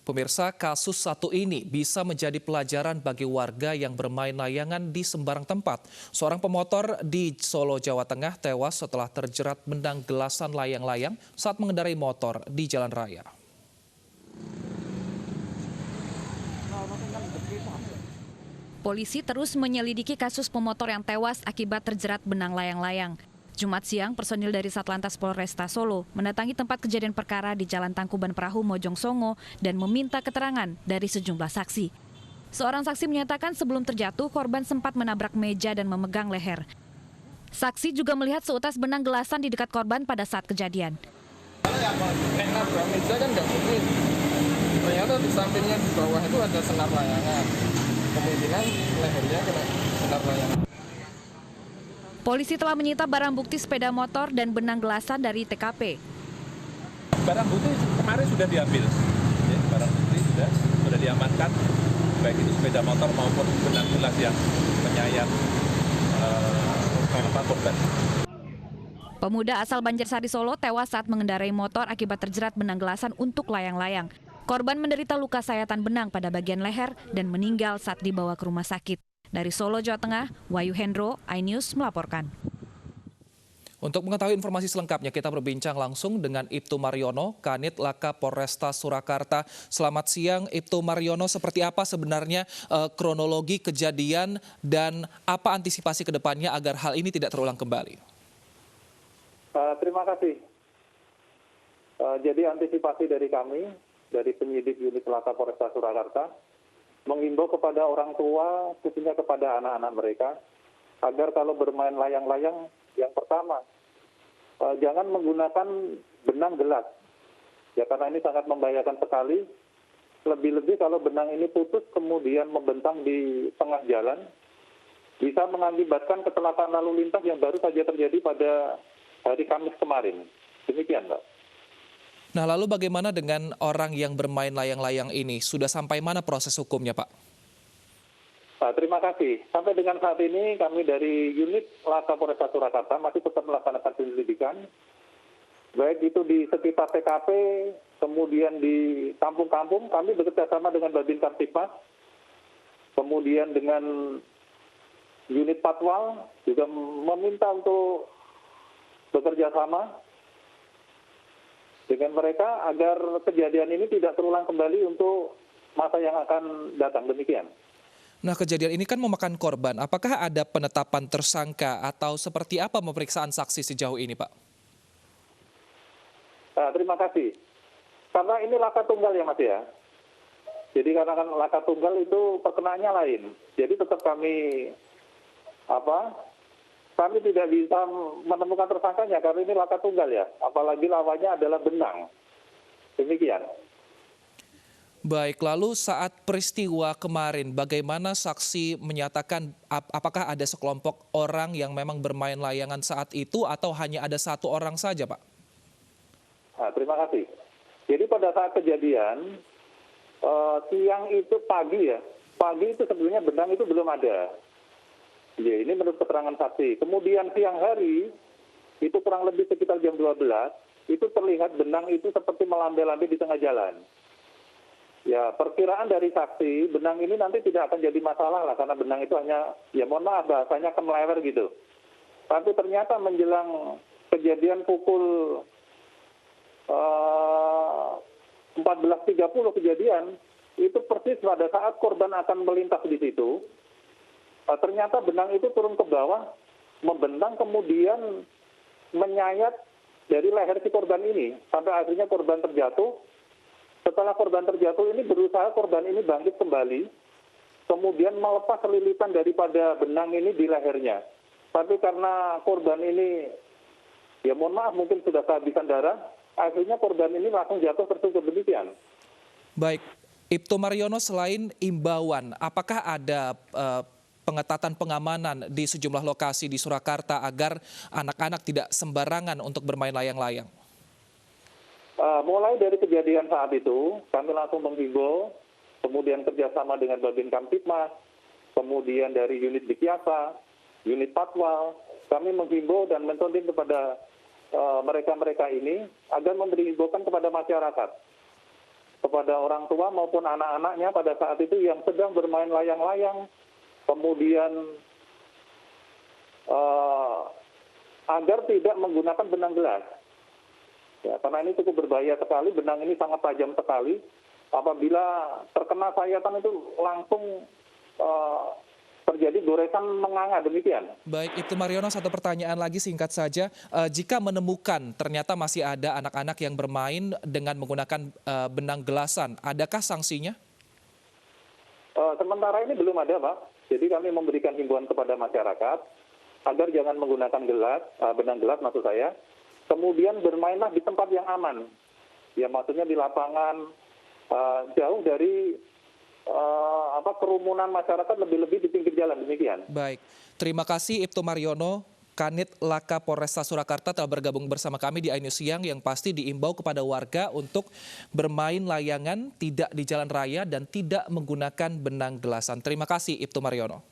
Pemirsa, kasus satu ini bisa menjadi pelajaran bagi warga yang bermain layangan di sembarang tempat. Seorang pemotor di Solo, Jawa Tengah tewas setelah terjerat benang gelasan layang-layang saat mengendarai motor di jalan raya. Polisi terus menyelidiki kasus pemotor yang tewas akibat terjerat benang layang-layang. Jumat siang, personil dari Satlantas Polresta Solo mendatangi tempat kejadian perkara di Jalan Tangkuban Perahu, Mojong Songo dan meminta keterangan dari sejumlah saksi. Seorang saksi menyatakan sebelum terjatuh, korban sempat menabrak meja dan memegang leher. Saksi juga melihat seutas benang gelasan di dekat korban pada saat kejadian. Nabrak meja kan nggak mungkin. Ternyata di sampingnya di bawah itu ada senar layangan. Kemungkinan lehernya kena senar layangan. Polisi telah menyita barang bukti sepeda motor dan benang gelasan dari TKP. Barang bukti kemarin sudah diambil, ya, barang bukti sudah diamankan, baik itu sepeda motor maupun benang gelas yang menyayat korban. Pemuda asal Banjarsari Solo tewas saat mengendarai motor akibat terjerat benang gelasan untuk layang-layang. Korban menderita luka sayatan benang pada bagian leher dan meninggal saat dibawa ke rumah sakit. Dari Solo, Jawa Tengah, Wahyu Hendro, iNews melaporkan. Untuk mengetahui informasi selengkapnya, kita berbincang langsung dengan Ibtu Mariono, Kanit Laka Polresta Surakarta. Selamat siang, Ibtu Mariono. Seperti apa sebenarnya kronologi kejadian dan apa antisipasi ke depannya agar hal ini tidak terulang kembali? Terima kasih. Jadi antisipasi dari kami, dari penyidik unit Laka Polresta Surakarta, mengimbau kepada orang tua, khususnya kepada anak-anak mereka, agar kalau bermain layang-layang, yang pertama, jangan menggunakan benang gelas. Ya, karena ini sangat membahayakan sekali. Lebih-lebih kalau benang ini putus kemudian membentang di tengah jalan, bisa mengakibatkan kecelakaan lalu lintas yang baru saja terjadi pada hari Kamis kemarin. Demikian, Mbak. Nah, lalu bagaimana dengan orang yang bermain layang-layang ini? Sudah sampai mana proses hukumnya, Pak? Terima kasih. Sampai dengan saat ini kami dari unit Laka Polresta Surakarta masih tetap melaksanakan penyelidikan. Baik itu di sekitar TKP, kemudian di kampung-kampung, kami bekerjasama dengan Babin Kamtipmas, kemudian dengan unit Patwal, juga meminta untuk bekerja sama dengan mereka agar kejadian ini tidak terulang kembali untuk masa yang akan datang. Demikian. Nah, kejadian ini kan memakan korban. Apakah ada penetapan tersangka atau seperti apa pemeriksaan saksi sejauh ini, Pak? Terima kasih. Karena ini laka tunggal ya, Mas ya. Jadi karena kan laka tunggal itu perkenaannya lain. Jadi tetap kami tidak bisa menemukan tersangkanya karena ini laka tunggal ya. Apalagi lawannya adalah benang. Demikian. Baik, lalu saat peristiwa kemarin, bagaimana saksi menyatakan apakah ada sekelompok orang yang memang bermain layangan saat itu atau hanya ada satu orang saja, Pak? Terima kasih. Jadi pada saat kejadian, siang itu pagi ya. Pagi itu sebenarnya benang itu belum ada. Ya, ini menurut keterangan saksi. Kemudian siang hari, itu kurang lebih sekitar jam 12, itu terlihat benang itu seperti melambai-lambai di tengah jalan. Ya, perkiraan dari saksi, benang ini nanti tidak akan jadi masalah lah, karena benang itu hanya, ya mohon maaf bahasanya kemelewer gitu. Tapi ternyata menjelang kejadian pukul 14.30 kejadian, itu persis pada saat korban akan melintas di situ, ternyata benang itu turun ke bawah, membentang kemudian menyayat dari leher si korban ini, sampai akhirnya korban terjatuh. Setelah korban terjatuh ini berusaha korban ini bangkit kembali, kemudian melepas lilitan daripada benang ini di lehernya. Tapi karena korban ini, ya mohon maaf mungkin sudah kehabisan darah, akhirnya korban ini langsung jatuh tersungkur. Demikian. Baik, Ibtu Mariono, selain imbauan, apakah ada pengetatan pengamanan di sejumlah lokasi di Surakarta agar anak-anak tidak sembarangan untuk bermain layang-layang? Mulai dari kejadian saat itu, kami langsung menghimbau, kemudian kerjasama dengan Babin Kamtipmas, kemudian dari unit Dikyasa, unit Patwal, kami menghimbau dan mensounding kepada mereka-mereka ini agar memberi himbauan kepada masyarakat kepada orang tua maupun anak-anaknya pada saat itu yang sedang bermain layang-layang, kemudian agar tidak menggunakan benang gelas. Ya, karena ini cukup berbahaya sekali, benang ini sangat tajam sekali. Apabila terkena sayatan itu langsung terjadi goresan menganga, demikian. Baik, Ibtu Mariono, satu pertanyaan lagi singkat saja. Jika menemukan ternyata masih ada anak-anak yang bermain dengan menggunakan benang gelasan, adakah sanksinya? Sementara ini belum ada, Pak. Jadi kami memberikan himbauan kepada masyarakat agar jangan menggunakan benang gelas maksud saya. Kemudian bermainlah di tempat yang aman. Ya, maksudnya di lapangan, jauh dari kerumunan masyarakat, lebih-lebih di pinggir jalan, demikian. Baik, terima kasih Ibtu Mariono, Kanit Laka Polresta Surakarta telah bergabung bersama kami di iNews Siang, yang pasti diimbau kepada warga untuk bermain layangan tidak di jalan raya dan tidak menggunakan benang gelasan. Terima kasih Ibtu Mariono.